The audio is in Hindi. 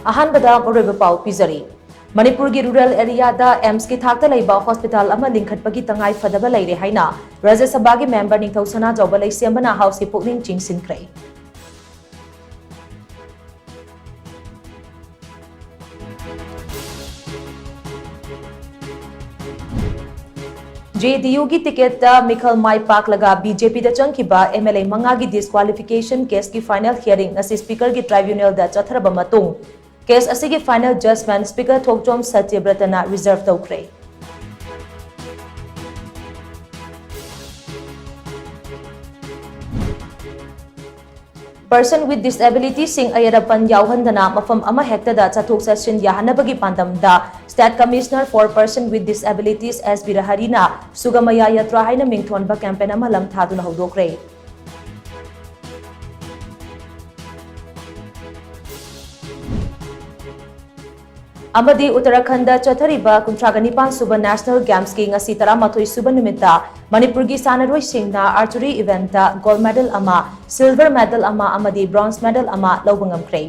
अहानबदा मरुब पाउ पिजरी मणिपुर की रूरल एरिया दा एम्स की थाकता लैबा हॉस्पिटल अमा लिंखटपगी तंगाई फदबा लैरे हाइना राज्य सभा की मेंबर निंगथौसना जौबा लैसेंबना हाउस की पुकनिंग चिंगसिनख्रे JDU की टिकट मिखल माई पाक लगा बीजेपी दा चंखिबा MLA मंगा की डिस्क्वालिफिकेशन केस की फाइनल हियरिंग असी स्पीकर की ट्राइब्यूनल दा चथरबा मतुंग केस असी की फाइनल जजमेंट स्पीकर थोकचोम सत्यव्रतना रिजर्व तौख्रे पर्सन विथ डिसेबिलिटी सिंह अयरपन यावहंदना मफम अमा हेक्टदा चथोक चसिन याहनबगी पांदमदा state commissioner for person with disabilities SB Rahariना सुगमया यात्रा हाइना मिंगथोनबा कैंपेन अमा लमथादुना हौदोखरे अमदी उत्तराखंड चथरिबा 39 सुबा नेशनल गेम्स की ngasi 13 सुबा निमित्ता मणिपुर की सानरोई सिंहना आर्चरी इवेंट गोल्ड मेडल अमा सिल्वर मेडल अमा अमदी ब्रॉन्ज मेडल अमा लौबंगमख्रे